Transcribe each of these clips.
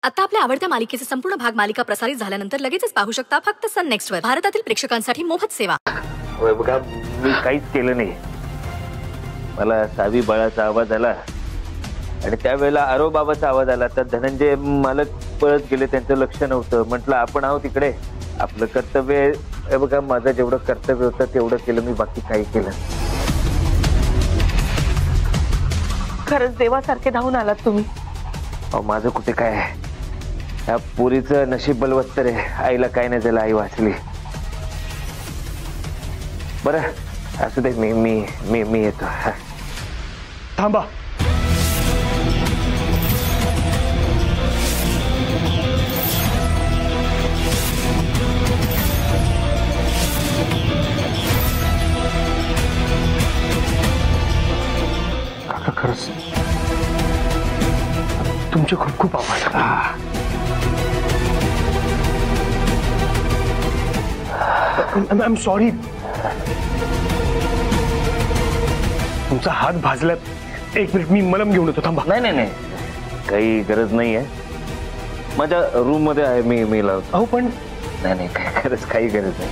आता आपल्या आवडत्या मालिकेचे संपूर्ण भाग मालिका प्रसारित झाल्यानंतर लगेचच पाहू शकता फक्त सन नेक्स्ट वर. भारतातील प्रेक्षकांसाठी मोफत सेवा. बघा मी काहीच केलं नाही. मला सावी बाळाचा आवाज आला आणि त्यावेळेला आरो बाबाचा आवाज आला तर धनंजय मालक पळत गेले. त्यांचं लक्ष नव्हतं. म्हटलं आपण आहोत तिकडे, आपलं कर्तव्य. बघा माझं जेवढं कर्तव्य होतं तेवढं केलं मी, बाकी काही केलं. खरंच देवासारखे धावून आलात तुम्ही. अहो माझं कुठे काय आहे, या पोरीचं नशीब बलवत्तर आहे. आईला काय नाही झालं, आई वाचली. बरं असू दे, मी मी मी मी येतो. थांबा. काका खरंच तुमचे खूप खूप आभार. I am sorry. तुमचा हात भाजला. एक मिनिट, मी मलम घेऊन येतो. थांबा. नाही नाही नाही, काही गरज नाही आहे. माझ्या रूम मध्ये आहे, मी लावतो. अहो पण नाही नाही, काय खरंच काही गरज नाही.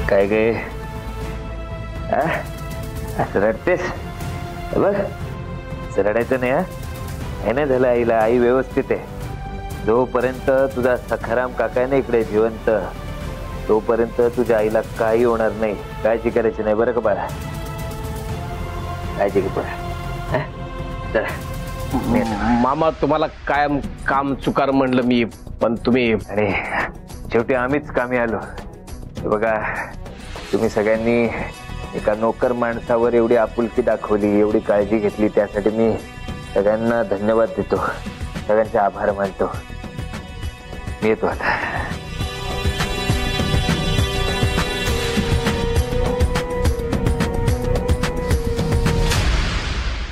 काय गे असं रडतेस? बघ रडायचं नाही. हे नाही झालं आईला. आई व्यवस्थित आहे. जोपर्यंत तुझा सखाराम काका आहे ना इकडे जिवंत, तोपर्यंत तुझ्या आईला काही होणार नाही. काळजी करायची नाही बरं का बाळा. काळजी घे बाळा. मामा तुम्हाला कायम काम चुकार म्हणलं मी, पण तुम्ही. आणि शेवटी आम्हीच कामी आलो. बघा तुम्ही सगळ्यांनी एका नोकर माणसावर एवढी आपुलकी दाखवली, एवढी काळजी घेतली, त्यासाठी मी सगळ्यांना धन्यवाद देतो. सगळ्यांचे आभार मानतो. मी येतो आता.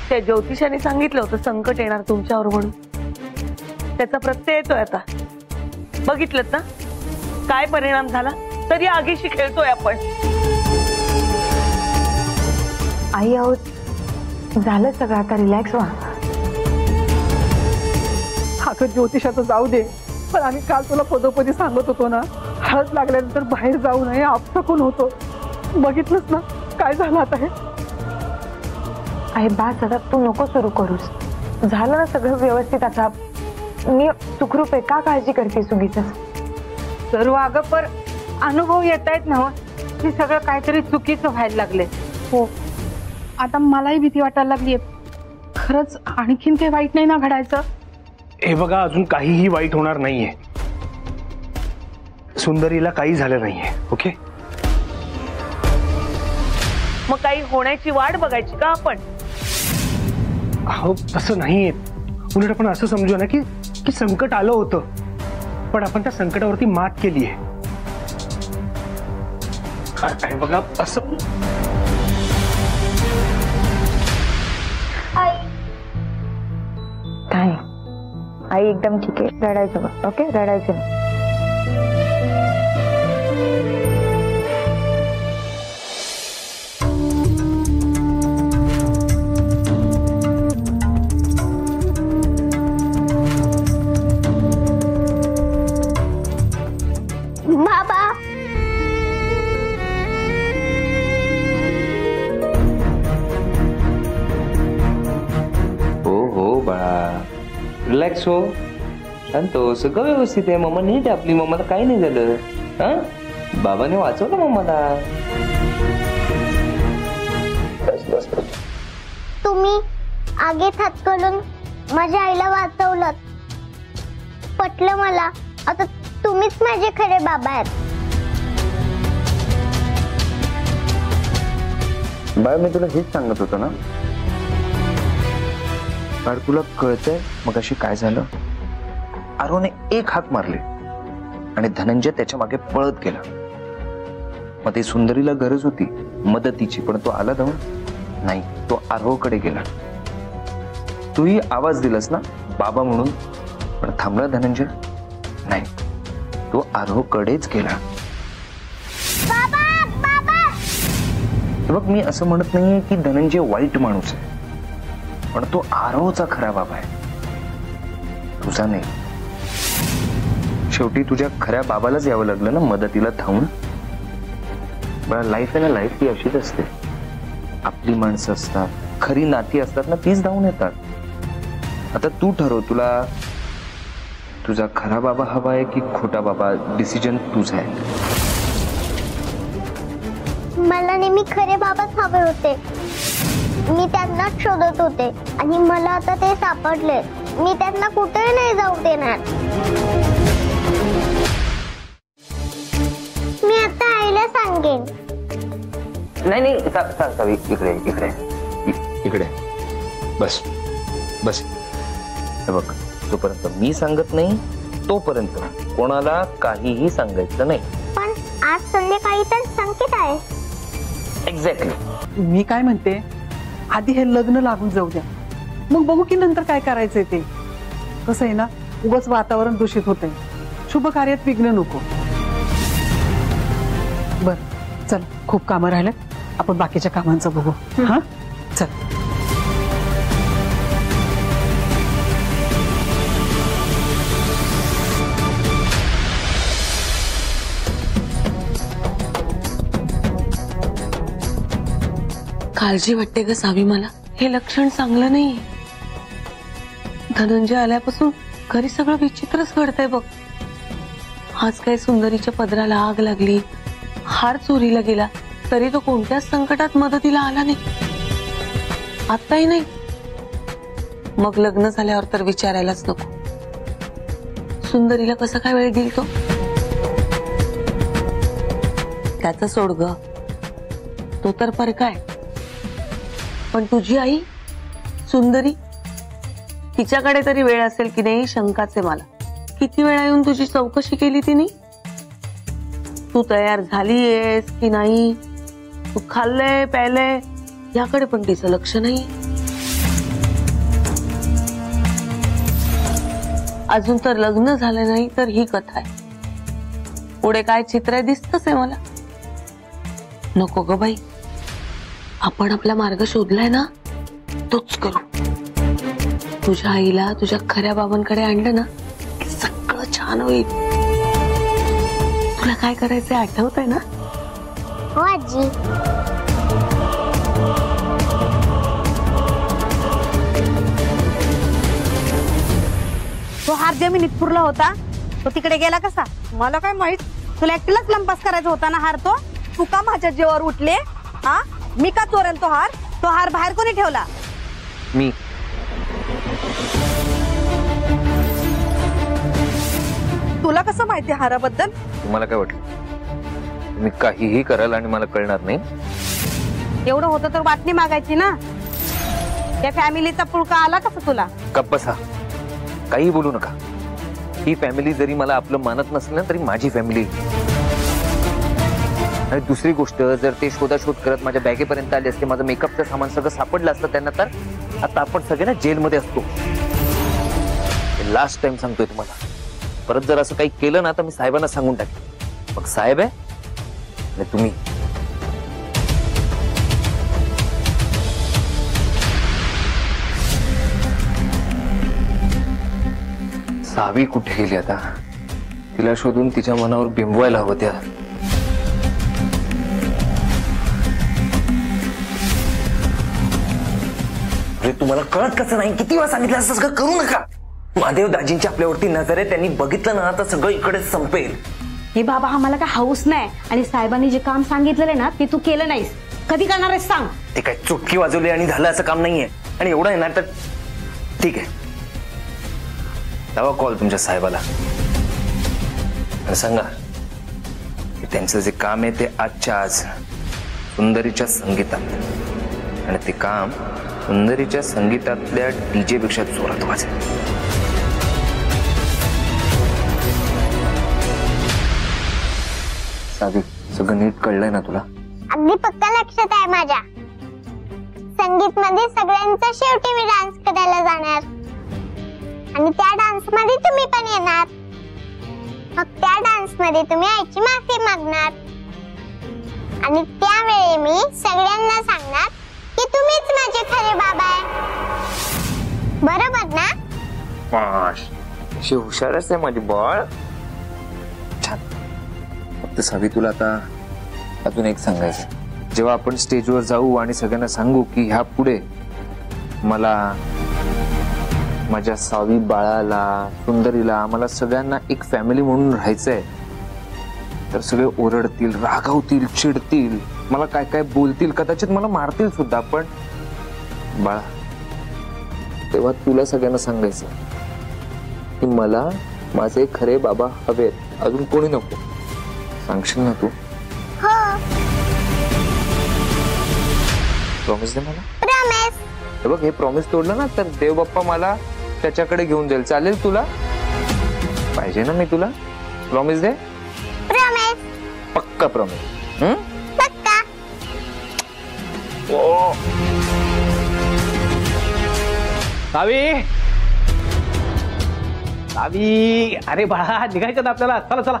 त्या ज्योतिषाने सांगितलं होतं संकट येणार तुमच्यावर म्हणून. त्याचा प्रत्यय येतोय आता. बघितलं ना काय परिणाम झाला. तरी आगीशी खेळतोय आपण. आई आहोत, झालं सगळं, आता रिलॅक्स व्हा. अगं ज्योतिषाचं जाऊ दे, पण आम्ही काल तुला पदोपदी सांगत होतो ना, हळद लागल्यानंतर बाहेर जाऊ नये, आपसकून होतो. बघितलंच ना काय झालं आता. हे आई बास, आता तू नको सुरू करूस. झालं ना सगळं व्यवस्थित. आता मी सुखरूप आहे. का काळजी करतेस उगीच? सर्व अगं पर अनुभव येत आहेत ना की सगळं काहीतरी चुकीचं व्हायला लागले. हो, आता मलाही भीती वाटायला लागली. खरंच आणखीन काही वाईट नाही ना घडायचं? हे बघा, अजून काहीही वाईट होणार नाहीये. सुंदरीला काही झालं नाहीये. ओके. मग काही होण्याची वाट बघायची का आपण? अहो तसं नाहीये. उलट आपण असं समजू ना की संकट आलं होतं, पण आपण त्या संकटावरती मात केली आहे. बघा असं. काय आई एकदम ठीक आहे. रडायचं बघ. ओके, रडायचं नाही. बाबा हो बाळा, रिलॅक्स हो, शांत हो. सगळं व्यवस्थित आहे. मम्मा नीट आहे आपली. मम्माला काही नाही झालं. हा, बाबाने वाचवलं मम्माला. तुम्ही आगीत हात घालून माझ्या आईला वाचवलं. पटलं मला. आता तुम्हीच माझे खरे बाबा आहेत. बाळ मी तुला हेच सांगत होतो ना. बाळ तुला कळतंय मग अशी काय झालं? आरोने एक हाक मारले आणि धनंजय त्याच्या मागे पळत गेला. मग ते सुंदरीला गरज होती मदतीची, पण तो आला धावून नाही. तो आरोकडे गेला. तूही आवाज दिलास ना बाबा म्हणून, पण थांबला धनंजय नाही. तो आरोकडेच गेला. बघ मी असं म्हणत नाहीये की धनंजय वाईट माणूस आहे. पण तो आरवचा खरा बाबा आहे, तुझा नाही. शेवटी तुझ्या खऱ्या बाबालाच यावं लागलं ना मदतीला धावून. लाईफ आहे ना, लाईफ ती अशीच असते. आपली माणसं असतात, खरी नाती असतात ना, तीच धावून येतात. आता तू ठरव, तुला तुझा खरा बाबा हवा आहे की खोटा बाबा. डिसिजन तुझा आहे. मला नेहमी खरे बाबाच हवे होते. मी त्यांनाच शोधत होते आणि मला आता ते सापडले. मी त्यांना कुठेही नाही जाऊ देणार. मी आता आईला सांगेन. नाही सावी, इकडे इकडे इकडे बस बस. हे बघ, तोपर्यंत मी सांगत नाही तोपर्यंत कोणाला काहीही सांगायचं नाही. पण आज संध्याकाळी तर संकेत आहे. एक्झॅक्टली. मी काय म्हणते, आधी हे लग्न लागून जाऊ द्या, मग बघू की नंतर काय करायचंय ते. कसं आहे ना, उगाच वातावरण दूषित होतंय. शुभ कार्यात विघ्न नको. बर चल, खूप कामं राहिलं, आपण बाकीच्या कामांचं बघू. हा चल. काळजी वाटते ग सावी मला. हे लक्षण चांगलं नाही. धनंजय आल्यापासून घरी सगळं विचित्रच घडतंय बघ. आज काय सुंदरीच्या पदराला आग लागली, हार चोरीला गेला, तरी तो कोणत्याच संकटात मदतीला आला नाही. आताही नाही. मग लग्न झाल्यावर तर विचारायलाच नको. सुंदरीला कसा काय वेळ देईल तो? त्याचं सोड ग, तो तर परकाय. पण तुझी आई सुंदरी, तिच्याकडे तरी वेळ असेल की नाही शंकाच आहे मला. किती वेळा येऊन तुझी चौकशी केली तिने? तू तयार झालीयस की नाही, तू खाल्लंय प्यायलंय, याकडे पण तिचं लक्ष नाही. अजून तर लग्न झालं नाही तर ही कथा आहे. पुढे काय चित्र आहे दिसतच आहे मला. नको ग बाई, आपण आपला मार्ग शोधलाय ना, तोच करू. तुझ्या आईला तुझ्या खऱ्या बाबांकडे आणलं ना, सगळं छान होईल. तुला काय करायचंय आठवतंय ना? हो आजी. तो हार जमिनीत पुरला होता, तो तिकडे गेला कसा? मला काय माहित. तुला एकटीलाच लंपास करायचा होता ना हार तो. तू का माझ्या जीवावर उठले? हा, मी का चोरेन तो हार? तो हार बाहेर कोणी ठेवला? मी. तुला कसं माहिती हाराबद्दल? तुम्हाला काय वाटलं, तुम्ही काहीही कराल आणि मला कळणार नाही? एवढं होतं तर वाटणी मागायची ना. त्या फॅमिलीचा पुळका आला कसं तुला? गप्प बसा, काही बोलू नका. ही फॅमिली जरी मला आपलं मानत नसेल ना, तरी माझी फॅमिली. आणि दुसरी गोष्ट, जर ते शोधाशोध करत माझ्या बॅगेपर्यंत आले असते, माझं मेकअपचं सामान सगळं सापडलं असतं त्यांना, तर आता आपण सगळे ना जेलमध्ये असतो. लास्ट टाइम सांगतोय तुम्हाला, परत जर असं काही केलं ना तर मी साहेबांना सांगून टाकेन. मग साहेब आहे आणि तुम्ही. सावी कुठे गेली आता? तिला शोधून तिच्या मनावर बिंबवायला हवं. त्या तुम्हाला कळत कसं नाही? किती वेळा सांगितलं असं सगळं करू नका. महादेव दाजींची आपल्यावरती नजर आहे. त्यांनी बघितलं ना तर सगळं इकडे संपेल. हे बाबा, आम्हाला काय हाऊस नाही. आणि साहेबांनी जे काम सांगितलेलं ना ते तू केलं नाहीस. कधी करणार आहेस सांग? ते काय चुटकी वाजवली आणि झालं असं काम नाहीये. आणि एवढं येणार तर ठीक आहे, लावा कॉल तुमच्या साहेबाला आणि सांगा की त्यांचं जे काम आहे ते आजच्या आज सुंदरीच्या संगीतात, आणि ते काम सुंदरीच्या संगीतातल्या डीजे पेक्षा जोरात वाजेल. सावी, सगळं नीट कळलंय ना तुला? अगदी पक्का लक्षात आहे माझ्या. संगीत मध्ये सगळ्यांचा शेवटी मी डान्स करायला जाणार आणि त्या डान्स मध्ये तुम्ही पण येणार. मग त्या डान्स मध्ये तुम्ही आईची माफी मागणार आणि त्यावेळी मी सगळ्यांना सांगणार की तुम्हीच माझे खरे बाबा आहे. बदमाश, अशी हुशारच आहे माझी बाळ. छान. फक्त सावी तुला आता अजून एक सांगायचं. जेव्हा आपण स्टेजवर जाऊ आणि सगळ्यांना सांगू की ह्या पुढे मला, माझ्या सावी बाळाला, सुंदरीला, आम्हाला सगळ्यांना एक फॅमिली म्हणून राहायचंय, तर सगळे ओरडतील, रागावतील, चिडतील, मला काय काय बोलतील, कदाचित मला मारतील सुद्धा. पण बाळा, तेव्हा तुला सगळ्यांना सांगायचं की मला माझे खरे बाबा हवेत, अजून कोणी नको. सांगशील ना तू? प्रॉमिस दे मला. प्रॉमिस. हे बघ, हे प्रॉमिस तोडलं ना तर देव बाप्पा मला त्याच्याकडे घेऊन जाईल. चालेल तुला? पाहिजे ना मी तुला? प्रॉमिस दे. प्रॉमिस. पक्का प्रॉमिस. पक्का. सावी, सावी, अरे बाळा, निघायचं ना आपल्याला. चला चला,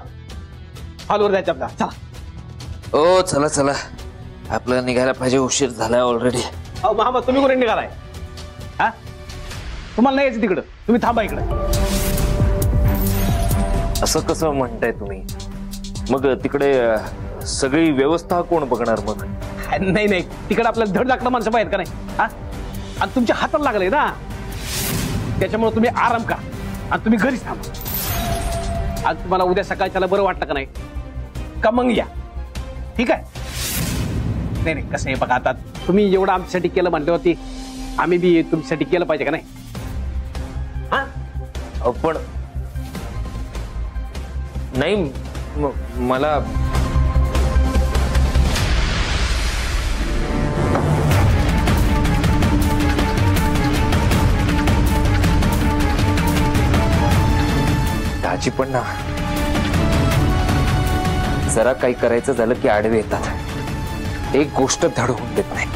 हॉलवर जायचं आपल्याला. चला. ओ चला चला, आपल्याला निघायला पाहिजे, उशीर झालाय ऑलरेडी. अहो मामा, तुम्ही कुठे निघालाय? हा, तुम्हाला नाही यायचं तिकडं, तुम्ही थांबा इकडे. असं कसं म्हणताय तुम्ही? मग तिकडे सगळी व्यवस्था कोण बघणार मग? नाही नाही, तिकडे आपल्याला धड लागलं माणसं पाहिजे का नाही? हा, आणि तुमच्या हाताला लागले ना, त्याच्यामुळे तुम्ही आराम करा आणि तुम्ही घरीच थांबा. आज तुम्हाला उद्या सकाळी त्याला बरं वाटलं का नाही का मग या, ठीक आहे? नाही नाही, कसं आहे बघा, आता तुम्ही एवढं आमच्यासाठी केलं म्हटल्यावरती आम्ही बी तुमच्यासाठी केलं पाहिजे का नाही? हा, पण नाही, मला दाजी पण ना, जरा काही करायचं झालं की आडवे येतात. एक गोष्ट धड होऊन देत नाही.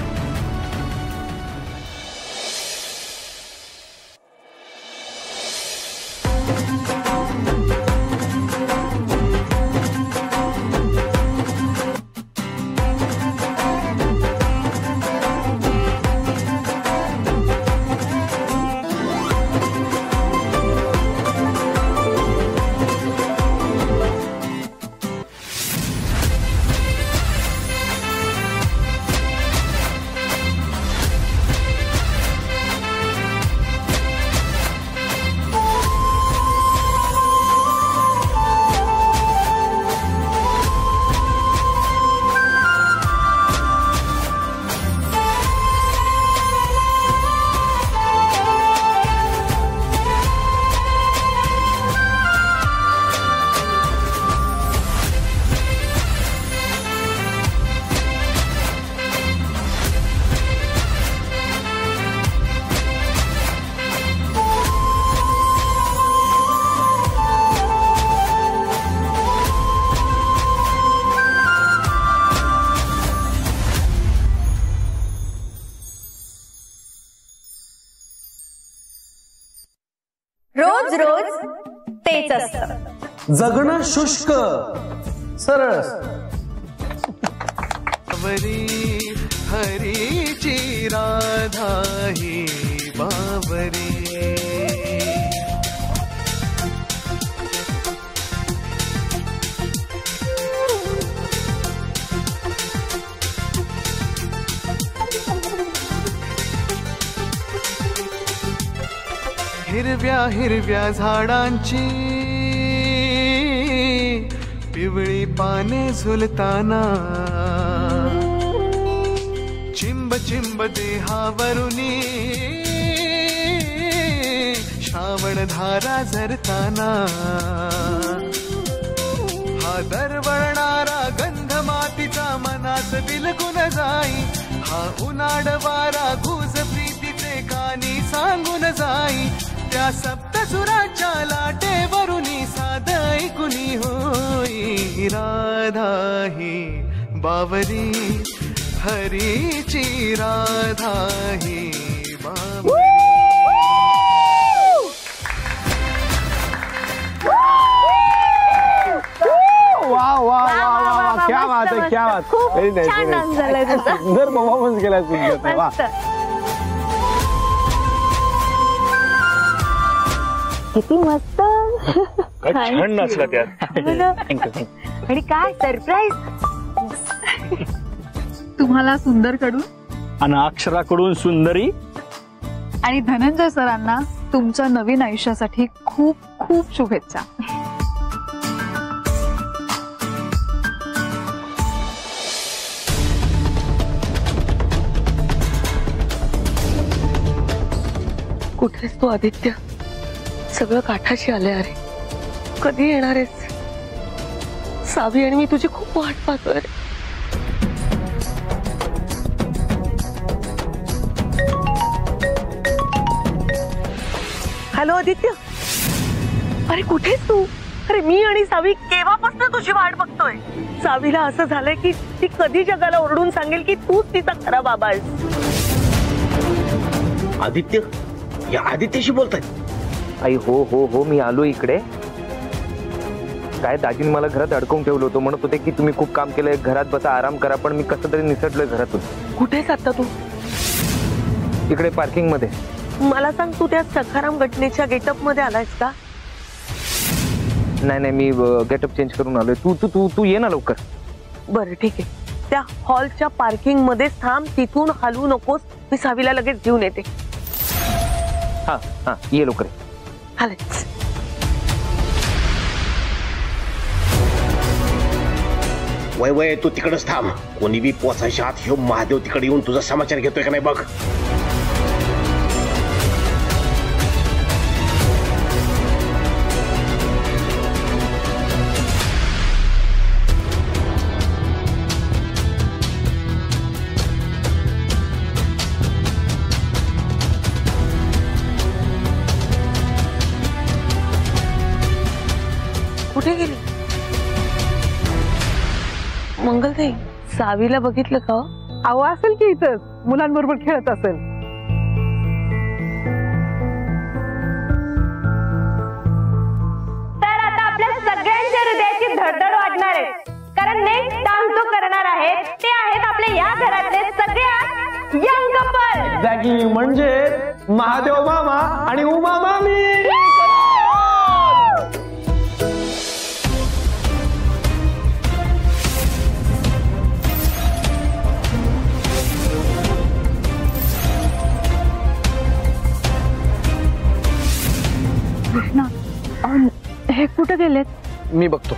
रोज रोज तेच असतं. जगणं शुष्क सरळ. हरीची राधा ही बाबरी. हिरव्या हिरव्या झाडांची पिवळी पाने झुलताना, चिंब चिंब देहावरुनी श्रावण धारा झरताना, हा दरवळणारा गंध मातीचा मनात बिलगुन जाई, हा उन्हाळ वारा गुज प्रीतीचे कानी सांगून जाई, त्या सप्तसुराच्या लाटेवरुनी साध ऐकुनी होई राधा ही बावरी. हरीची राधा ही बावरी. वा वा वा वा, क्या बात आहे, क्या बात. छान डान्स झालाय तुझा. सुंदर परफॉर्मन्स केलाय तुमचा. वा. किती मस्त. छान नाचला त्यात. आणि काय सरप्राईज. तुम्हाला सुंदर कडून आणि अक्षराकडून सुंदरी आणि धनंजय सरांना तुमच्या नवीन आयुष्यासाठी खूप खूप शुभेच्छा. कुठेस तू आदित्य? सगळं काठाशी आले. अरे कधी येणार आहेस? सावी आणि मी तुझी खूप वाट पाहतोय. हॅलो आदित्य. अरे कुठेस तू? अरे मी आणि सावी केव्हापासून तुझी वाट बघतोय. सावीला असं झालंय की ती कधी जगाला ओरडून सांगेल की तूच तिचा खरा बाबा आहेस. आदित्य, या आदित्यशी बोलताय? आई हो हो हो, मी आलो इकडे. काय दाजीने मला घरात अडकवून ठेवलं होतं. म्हणत होते की तुम्ही खूप काम केलंय, घरात बसा आराम करा. पण मी कसं तरी निसटलोय घरातून. कुठेस आता तू? इकडे पार्किंग मध्ये. मला सांग, तू त्या सखाराम घटनेच्या गेटअप मध्ये आलायस का? नाही नाही, मी गेटअप चेंज करून आलोय. तू तू तू तू ये ना लवकर. बरं ठीक आहे. त्या हॉलच्या पार्किंग मध्ये थांब, तिथून हलू नकोस. मी सावीला लगेच घेऊन येते. हा हा, ये लवकर. आलेच. वय वय, तू तिकडेच थांब. कोणी बी पोचायच्या आत ह्यो महादेव तिकडे येऊन तुझा समाचार घेतोय का नाही बघ. कुठे गेली मंगलताई? सावीला बघितलं का? अहो असेल की इथं मुलांबरोबर खेळत असेल. तर आता आपल्या सगळ्यांच्या हृदयाची धडधड वाढणार आहे. कारण नेक्स्ट डान्स जो करणार आहे ते आहेत आपल्या या घरातले सगळ्यात यंग कपल. जागी म्हणजे महादेव मामा आणि उमा मामी. कृष्णा, हे कुठे गेलेत? मी बघतो.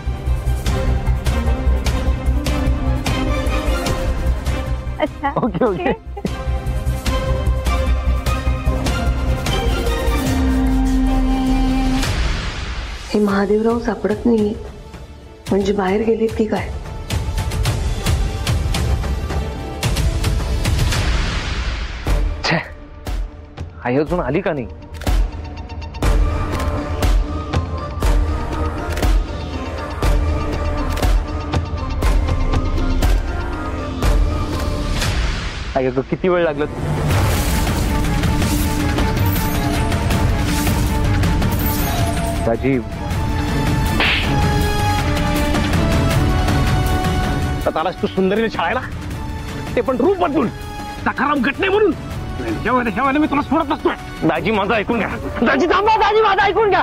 अच्छा ओके ओके. हे महादेवराव सापडत नाही म्हणजे बाहेर गेलेत की काय? आई अजून आली का नाही? आई अगं किती वेळ लागला? दाजी आलास तू सुंदरीने छाळायला, ते पण रूप बदलून. सखाराम घटने म्हणून ह्या मी तुला सोडत नसतो. दाजी माझं ऐकून घ्या. दाजी थांबा. दाजी माझं ऐकून घ्या.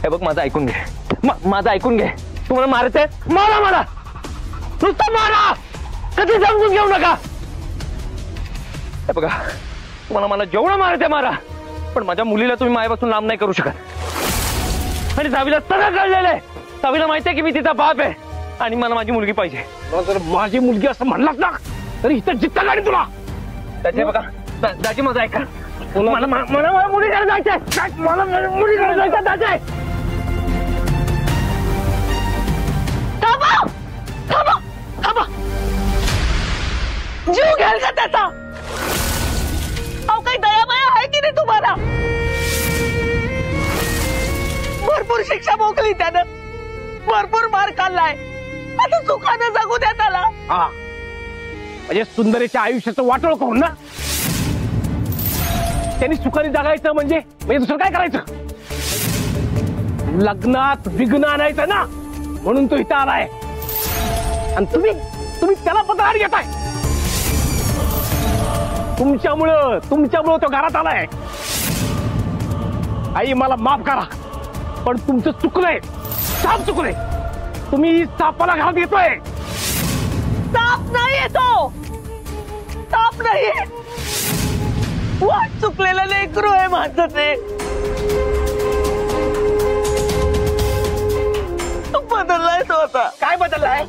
हे बघ, माझं ऐकून घे. माझं ऐकून घे. तुम्हाला मारायचंय, मारा. मला नुसतं मारा, कधी समजून घेऊ नका. हे बघा, तुम्हाला मला जेवढं मारायचंय मारा, पण माझ्या मुलीला तुम्ही मायापासून लांब नाही करू शकत. आणि सावीला सगळं कळलेलं आहे. सावीला माहिती आहे की मी तिचा बाप आहे आणि मला माझी मुलगी पाहिजे. जर माझी मुलगी असं म्हणलास ना तरी इथं जित्ता गाडी तुला. दाजी बघा, दाजी माझं ऐका. मला मुलीकडे जायचंय. मला मुलीकडे जायचं दाजी. जीव घ्याल का त्याचा? अहो काही दयामाया आहे की नाही तुम्हाला? भरपूर शिक्षा भोगली त्यानं, भरपूर मार खाल्लाय. आता सुखानं जगू द्या त्याला. म्हणजे सुंदरीच्या आयुष्याचं वाटोळ करून ना, त्यांनी सुखाने जगायचं म्हणजे दुसरं काय करायचं? लग्नात विघ्न आणायचं ना, म्हणून तो इथं आलाय. आणि तुम्ही त्याला पत्रात घेताय. तुमच्यामुळं तो घरात आलाय. आई मला माफ करा, पण तुमचं चुकलंय, साप चुकलंय. तुम्ही सापाला घरात येतोय. साप नाही येतो, साप नाही, वाट चुकलेलं लेकरू आहे माझं ते. तू बदललाय तो आता. काय बदललाय?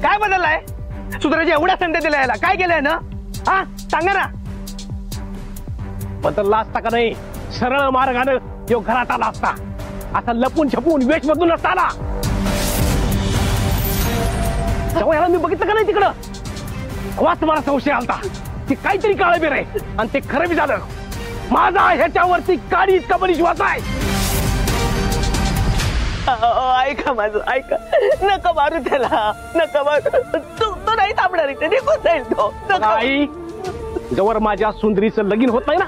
काय बदललाय? सुंदराच्या एवढ्या संधी दिल्या याला, काय केलंय ना? हा सांगा ना. बदलला असता का नाही, सरळ मार्गानं तो घरात आला असता. असा लपून छपून वेश बदलून असता आला. तेव्हा याला मी बघितलं का नाही तिकडं, तेव्हाच मला संशय आलता की काहीतरी काळबेर आहे. आणि ते खरं बी झालं. माझा ह्याच्यावरती काडी इतका पण विश्वास आहे. ऐका माझं, ऐका. नका मारू त्याला, नका मारू. तो नाही थांबणार इथे, निघून जाईल तो. आई, जवळ माझ्या सुंदरीचं लगीन होत नाही ना,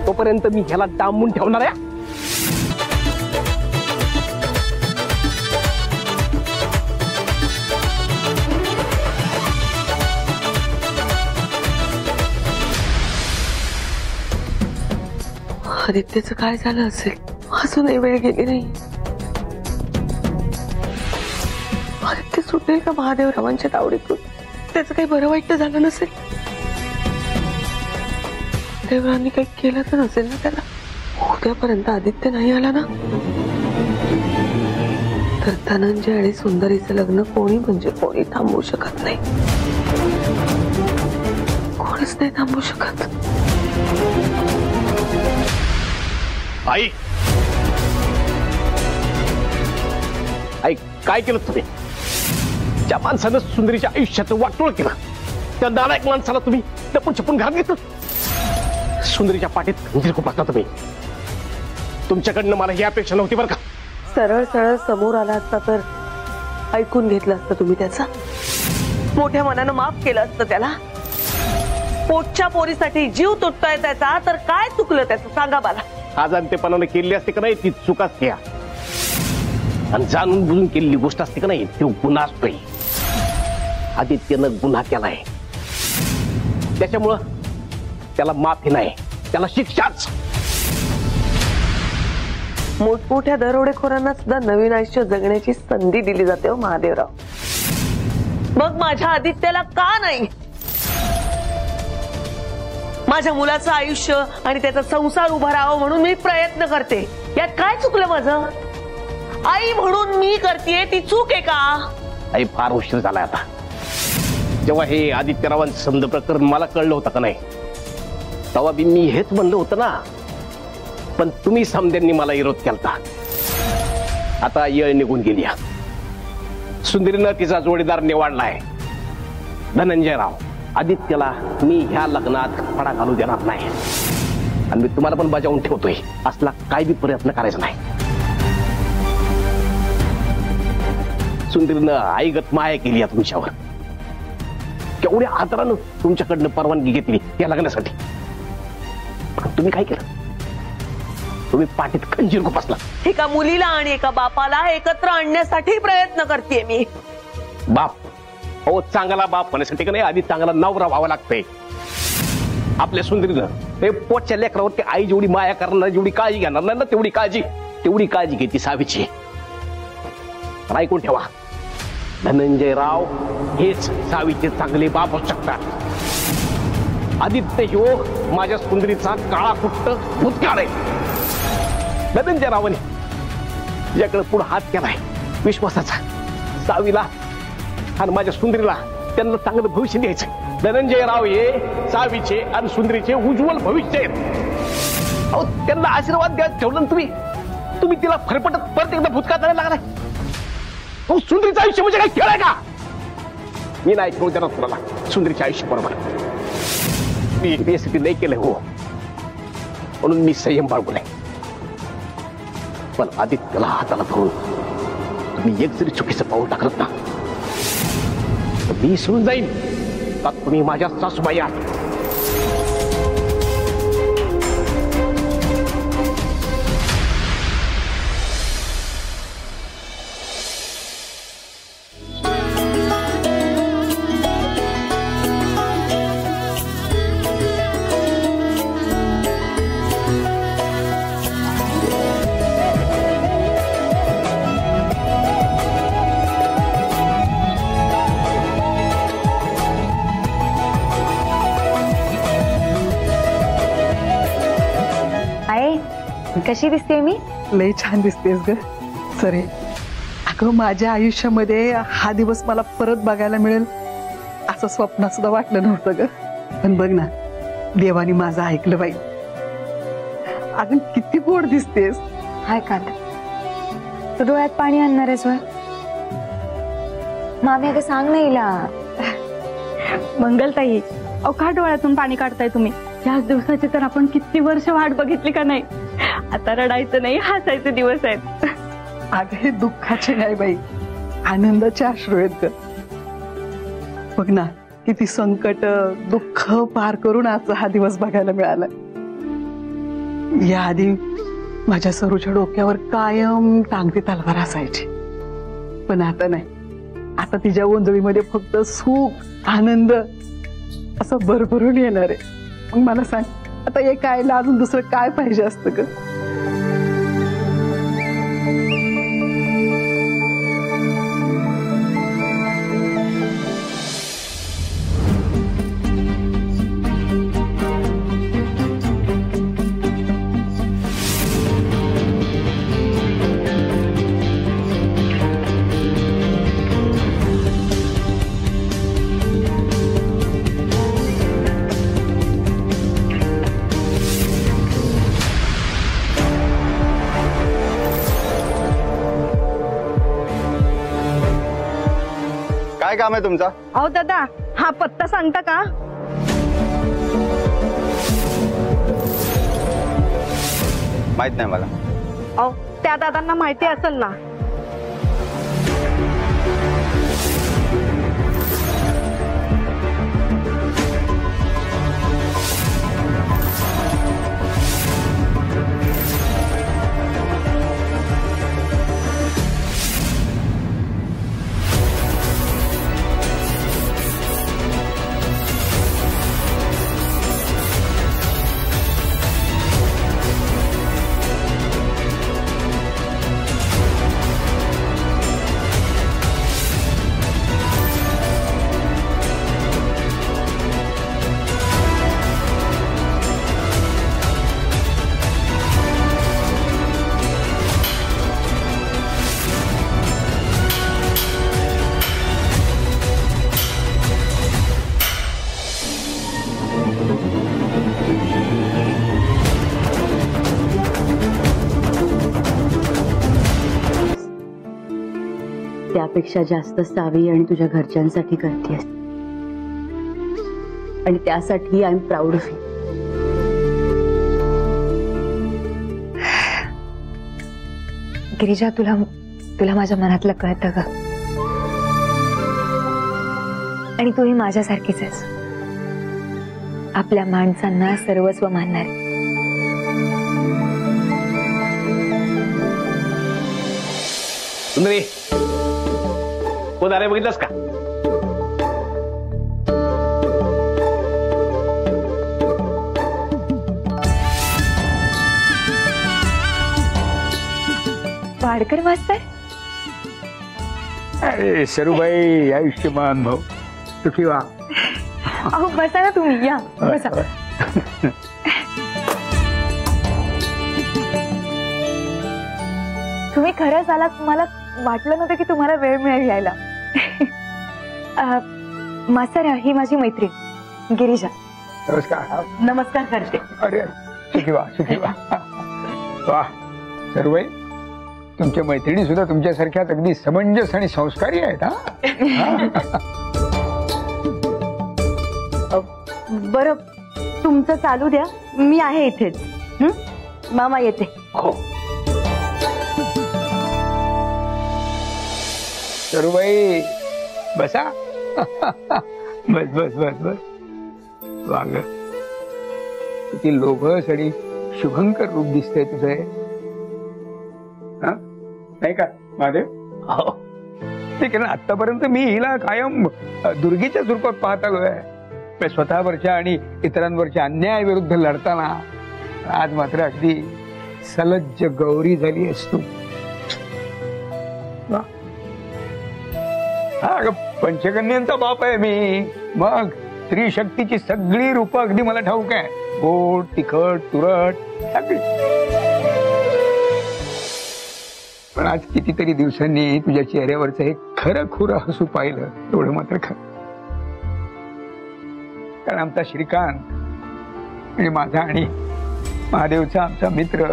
तोपर्यंत मी ह्याला डांबून ठेवणार आहे. आदित्यचं काय झालं असेल? अजूनही वेळ गेली नाही. आदित्य सुटेल का महादेवरावांच्या तावडीतून? त्याचं काही बरं वाईट झालं नसेल? देवरांनी काही केलं तर नसेल ना त्याला? उद्यापर्यंत आदित्य नाही आला ना, तर धनंजय आणि सुंदरीचं लग्न कोणी म्हणजे कोणी थांबवू शकत नाही. कोणच नाही थांबवू शकत. आई, आई काय केलं तुम्ही? ज्या माणसानं सुंदरीच्या आयुष्याचं वाटोळ केलं, त्या नालायक माणसाला तुम्ही लपून छपून घरात घेतलं. सुंदरीच्या पाठीत खंजीर खुपसला तुम्ही. तुमच्याकडनं मला ही अपेक्षा नव्हती बरं का. सरळ सरळ समोर आला असता तर ऐकून घेतलं असतं तुम्ही त्याचा. मोठ्या मनानं माफ केलं असतं त्याला. पोटच्या पोरीसाठी जीव तुटतोय त्याचा, तर काय चुकलं त्याचं सांगा मला. अजाणतेपणानं केली असते का नाही ती चूक असते, आणि जाणून बुजून केलेली गोष्ट असते का नाही तो गुन्हा असतोय. आदित्यनं गुन्हा केलाय, त्याच्यामुळं त्याला माफी नाही, त्याला शिक्षाच. मोठमोठ्या दरोडेखोरांना सुद्धा नवीन आयुष्य जगण्याची संधी दिली जाते हो महादेवराव. मग माझ्या आदित्यला का नाही? माझ्या मुलाचं आयुष्य आणि त्याचा संसार उभा राहावं म्हणून मी प्रयत्न करते. यात काय चुकलं माझं? आई म्हणून मी करतेय, ती चूक आहे का? आई फार उशीर झालाय आता. जेव्हा हे आदित्यरावांचं समज प्रकरण मला कळलं होतं का नाही, तेव्हा बी मी हेच म्हणलं होतं ना, पण तुम्ही समद्यांनी मला विरोध केलता. आता येळ निघून गेली. सुंदरीनं तिचा जोडीदार निवडलाय धनंजयराव. आदित्यला मी ह्या लग्नात फडा घालू देणार नाही, आणि मी तुम्हाला पण बजावून ठेवतोय, असला काय बी प्रयत्न करायचा नाही. सुंदरीनं आईगत माया केली आहे तुमच्यावर. केवढ्या आदरानं तुमच्याकडनं परवानगी घेतली या लग्नासाठी. तुम्ही काय केलं? तुम्ही पाठीत खंजीर खुपसला. एका मुलीला आणि एका बापाला एकत्र आणण्यासाठी प्रयत्न करते मी. बाप हो, चांगला बाप होण्यासाठी का नाही आधी चांगला नवरा व्हावा लागतंय. आपल्या सुंदरीनं हे पोटच्या लेकरावरती आई जेवढी माया करणार, जेवढी काळजी घेणार नाही ना, तेवढी काळजी घेते सावीची. ऐकून ठेवा, धनंजयराव हेच सावीचे चांगले बाप होऊ शकतात. आदित्य ह्यो माझ्या सुंदरीचा काळा कुट्ट भूतकाळ आहे. धनंजयरावाने याकडे पुढे हात केलाय विश्वासाचा. सावीला आणि माझ्या सुंदरीला त्यांना चांगलं भविष्य द्यायचं. धनंजयराव हे सावीचे आणि सुंदरीचे उज्ज्वल भविष्य आहेत. अहो, त्यांना आशीर्वाद द्यायला ठेवलं तुम्ही तिला फरफटत परत एकदा भूतकाळ करायला लागलाय. अहो, सुंदरीचं आयुष्य म्हणजे काय खेळ आहे का? मी नाही करू देणार तुम्हाला सुंदरीच्या आयुष्य बरोबर. मी बेसिटी नाही केलंय हो, म्हणून मी संयम बाळगून आहे. पण आदित्यला हाताला धरून तुम्ही एक जरी चुकीचं पाऊल टाकलं ना, तर मी सोडून जाईन का तुम्ही माझ्या सासूबाई आहात? कशी दिसते मी? लई छान दिसतेस ग सरे. अगं माझ्या आयुष्यामध्ये हा दिवस मला परत बघायला मिळेल असं स्वप्नात सुद्धा वाटलं नव्हतं ग. पण बघ ना, देवानी माझं ऐकलं बाई. अगं किती गोड दिसतेस. हाय का तू डोळ्यात पाणी आणणार आहेस? मामी अगं सांग ना हिला. मंगलताई, अहो का डोळ्यातून पाणी काढताय तुम्ही? याच दिवसाची तर आपण किती वर्ष वाट बघितली का नाही? आता रडायचं नाही, हसायचे दिवस आहेत. अगं हे दुःखाचे नाही बाई, आनंदाचे अश्रू आहेत ग. बघ ना, किती संकट दुःख पार करून आज हा दिवस बघायला मिळाला. याआधी माझ्या सरूच्या डोक्यावर कायम टांगती तलवार असायची, पण आता नाही. आता तिच्या ओंजळीमध्ये फक्त सुख आनंद असं भरभरून येणार आहे. मग मला सांग, आता हे कायला अजून दुसरं काय पाहिजे असतं ग? काय काम आहे तुमचा? अहो दादा, हा पत्ता सांगता का? माहित नाही मला. अहो त्या दादांना माहिती असेल ना. त्यापेक्षा जास्त सावी आणि तुझ्या घरच्यांसाठी करतेस, आणि त्यासाठी I am proud of you. Girija, तुला माझ्या मनातलं कळतं ग. आणि तूही माझ्यासारखीच आहेस, आपल्या माणसांना सर्वस्व मानणार. सुंदरी, कोण आले बघितलंस का? वाडकर मास्तर. अरे सरूबाई, आयुष्यमान भाऊ, सुखी व्हा. अहो बसा ना तुम्ही, या बसा. तुम्ही खरंच आलात. मला वाटलं नव्हतं की तुम्हाला वेळ मिळेल यायला. मास्तर, ही माझी मैत्रीण गिरिजा. नमस्कार. नमस्कार करते. अरे सुखी व्हा, सुखी व्हा. वा सरूबाई, तुमच्या मैत्रिणी सुद्धा तुमच्यासारख्याच अगदी समंजस आणि संस्कारी आहेत. बरं, तुमचं चालू द्या, मी आहे इथेच. मामा येते. हो सरूबाई, बसा. बस बस बस बस वाग किती लोभस आणि शुभंकर रूप दिसतंय तुझं हे. हा नाही का महादेव? हो ठीक आहे ना. आतापर्यंत मी हिला कायम दुर्गेच्या रूपात पाहत आलोय, स्वतःवरच्या आणि इतरांवरच्या अन्याय विरुद्ध लढताना. आज मात्र अगदी सलज्ज गौरी झाली असतो. हा पंचकन्यांचा बाप आहे मी. मग स्त्री शक्तीची सगळी रूप अगदी मला ठाऊक आहे. गोड तिखट तुरट सगळी. पण आज कितीतरी दिवसांनी तुझ्या चेहऱ्यावरचं हे खरं खुरं हसू पाहिलं एवढं मात्र खरं. कारण आमचा श्रीकांत म्हणजे माझा आणि महादेवचा आमचा मित्र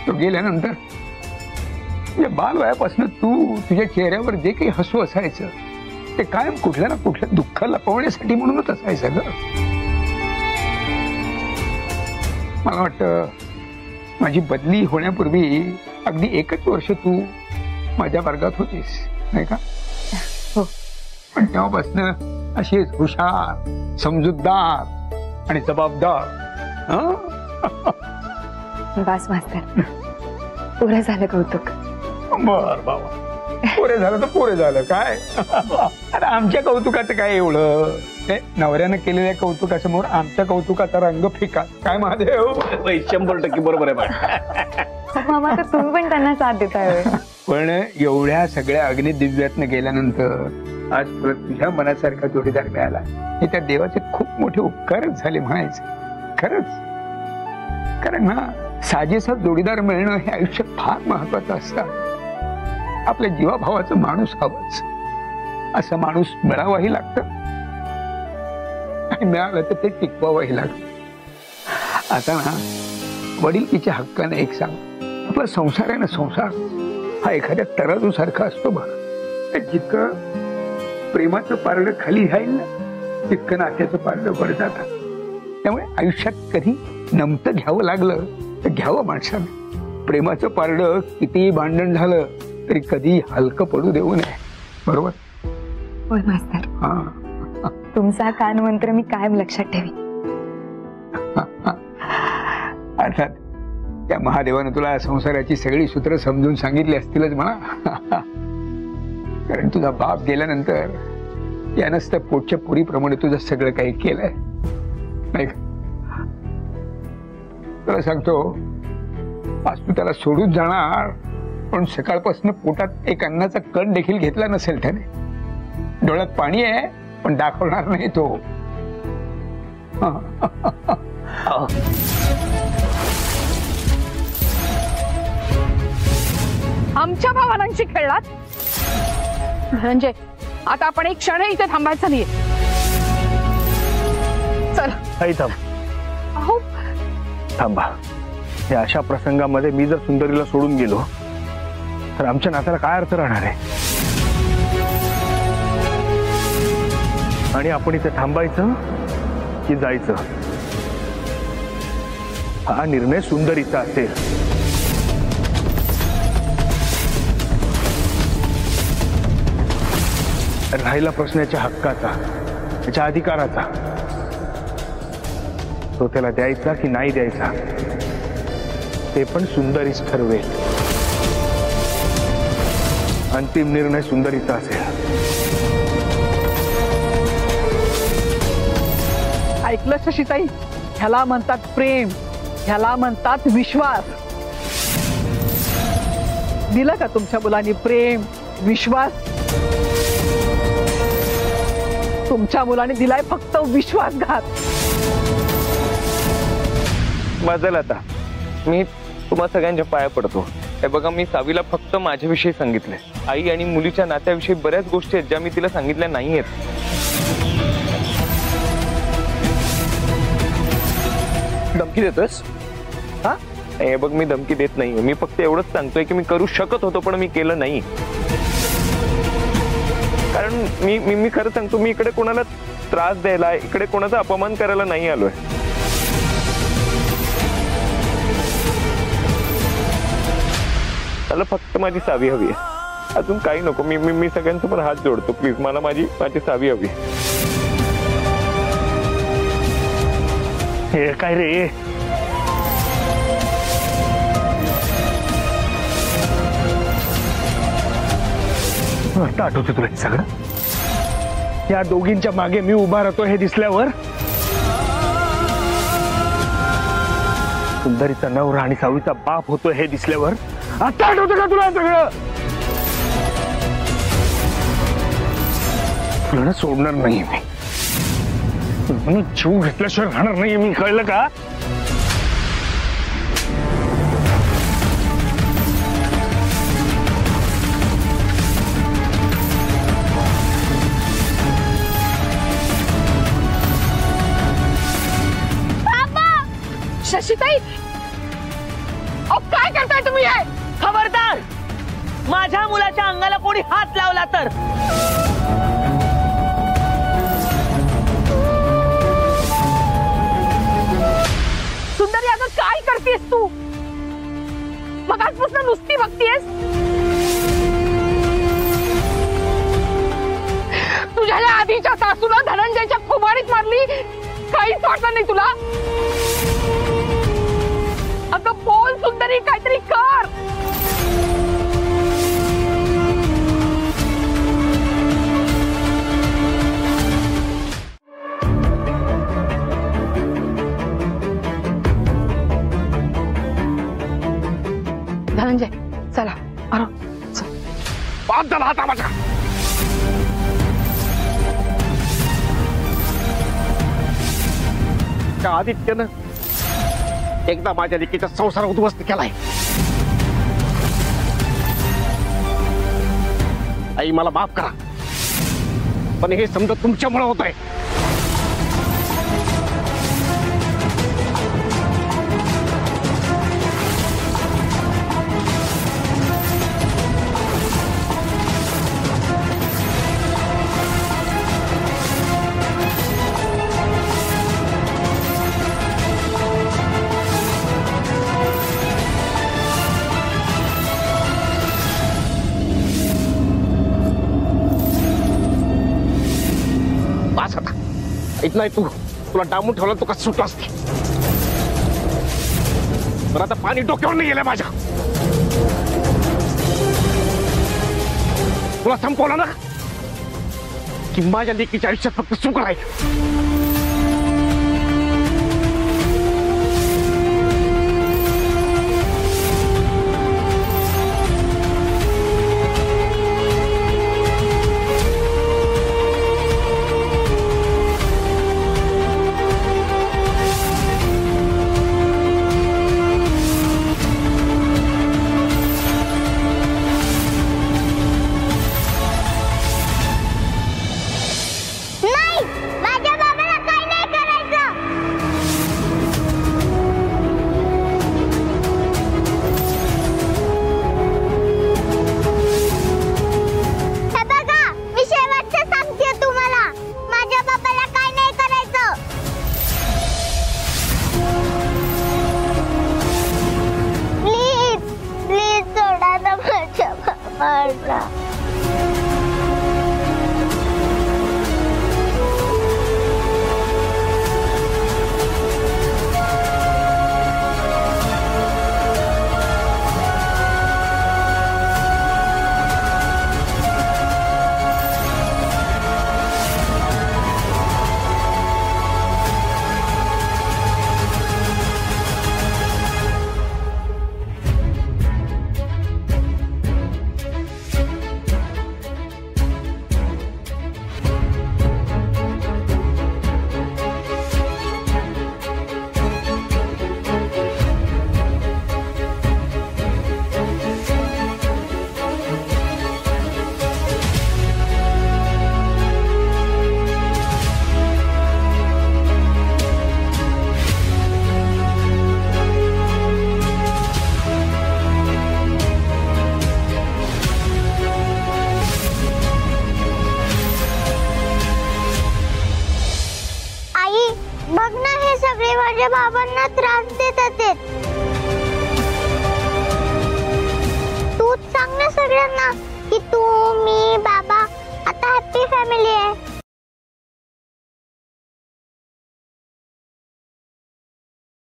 तो गेल्यानंतर तुझ्या बालवयापासून तुझ्या चेहऱ्यावर जे काही हसू असायचं ते कायम कुठल्या ना कुठल्या दुःख लपवण्यासाठी म्हणूनच असायचं ग. मला वाटतं माझी बदली होण्यापूर्वी अगदी 1 वर्ष तू माझ्या वर्गात होतीस नाही का? हो. पण तेव्हापासून अशीच हुशार, समजूतदार आणि जबाबदार. बस मास्तर, पुरं झालं कौतुक. बर बाबा, पुरे झालं तर पुरे झालं काय. अरे आमच्या कौतुकाचं काय एवढं. नवऱ्यानं केलेल्या कौतुकासमोर आमच्या कौतुकाचा रंग फिका काय महादेव. 100% बरोबर आहे. मामा तर तुम्ही पण त्यांना साथ देताय. पण एवढ्या सगळ्या अग्निदिव्यातनं गेल्यानंतर आज परत तुझ्या मनासारखा जोडीदार मिळाला हे त्या देवाचे खूप मोठे उपकारच झाले म्हणायचे खरंच. कारण ना साजेसा जोडीदार मिळणं हे आयुष्यात फार महत्वाचं असतं. आपल्या जीवाभावाचं माणूस हवंच. असं माणूस मिळावाही लागतं आणि मिळालं तर ते टिकवावंही लागतं. आता ना वडिलकीच्या हक्काने एक सांग, आपला संसार आहे ना, संसार हा एखाद्या तराजूसारखा असतो बघ. जितकं प्रेमाचं पारडं खाली जाईल ना तितकं नात्याचं पारडं वर जातं. त्यामुळे आयुष्यात कधी नमतं घ्यावं लागलं तर घ्यावं माणसाने. प्रेमाचं पारडं कितीही भांडण झालं तरी कधी हलकं पडू देऊ नये. बरोबर? होय मास्तर. तुमचा कान मंत्र मी कायम लक्षात ठेवी. अर्थात त्या महादेवानं तुला संसाराची सगळी सूत्र समजून सांगितली असतीलच म्हणा. कारण तुझा बाप गेल्यानंतर यानंच त्या पोटच्या पुरीप्रमाणे तुझं सगळं काही केलंय नाही का? तुला सांगतो आज तू त्याला सोडून जाणार पण सकाळपासून पोटात एक अन्नाचा कण देखील घेतला नसेल त्याने. डोळ्यात पाणी आहे पण दाखवणार नाही तो. आमच्या भावनांशी खेळलात धनंजय. आता आपण एक क्षण इथे थांबायचं नाहीये. चल थांब. थांबा. या अशा प्रसंगामध्ये मी जर सुंदरीला सोडून गेलो तर आमच्या नात्याला काय अर्थ राहणार आहे. आणि आपण इथे थांबायचं की जायचं हा निर्णय सुंदरीचा असेल. राहिला प्रश्नाच्या हक्काचा, त्याच्या अधिकाराचा, तो त्याला द्यायचा की नाही द्यायचा ते पण सुंदरीच ठरवेल. अंतिम निर्णय सुंदरीचा असेल. ऐकलं शशीताई? ह्याला म्हणतात प्रेम, ह्याला म्हणतात विश्वास. दिलं का तुमच्या मुलांनी प्रेम विश्वास? तुमच्या मुलाने दिलाय फक्त विश्वासघात. माझं आता मी तुम्हा सगळ्यांच्या पाया पडतो. हे बघा, मी सावीला फक्त माझ्याविषयी सांगितलंय. आई आणि मुलीच्या नात्याविषयी बऱ्याच गोष्टी आहेत ज्या मी तिला सांगितल्या नाहीयेत. धमकी देतोस? हा हे बघ, मी धमकी देत नाहीये. मी फक्त एवढंच सांगतोय की मी करू शकत होतो पण मी केलं नाही. कारण मी खरं सांगतो, मी इकडे कोणाला त्रास द्यायला, इकडे कोणाचा अपमान करायला नाही आलोय. मला फक्त माझी सावी हवी आहे. अजून काही नको. मी मी मी सगळ्यांसमोर हात जोडतो, प्लीज. मला माझी सावी हवी. हे काय रे? आता आठवतं तुला हे सगळं? या दोघींच्या मागे मी उभा राहतो हे दिसल्यावर, सुंदरीचा नवरा आणि सावीचा बाप होतो हे दिसल्यावर, आता आठवतं का तुला सगळं? तुला सोडणार नाही मी. म्हणून जीव घेतल्याशिवाय राहणार नाही मी, कळलं का? शशीताई, काय करताय तुम्ही? हे खबरदार, माझ्या मुलाच्या अंगाला कोणी हात लावला तर. सुंदरी, अगं काय करतेस तू? मग आजपासून नुसती बघतीयस? तुझ्या या आधीच्या सासूला धनंजयच्या खुबाडीत मारली, काहीच वाटलं नाही तुला? अगं बोल सुंदरी, काहीतरी कर. धनंजय चला. अरे बाद झाला आता माझा. त्या आदित्यनं एकदा माझ्या लेकीचा संसार उद्ध्वस्त केलाय. आई मला माफ करा, पण हे समजा तुमच्यामुळे होत आहे. नाही तू, तुला डांबून ठेवला तू कसं सुटला असते. पण आता पाणी डोक्यावर नाही गेलं माझ्या. तुला संपवलं ना की माझ्या लेकीच्या आयुष्यात फक्त सुख राहील. माझ्या बाबांना त्रास देतात. तूच सांग ना सगळ्यांना की तू मी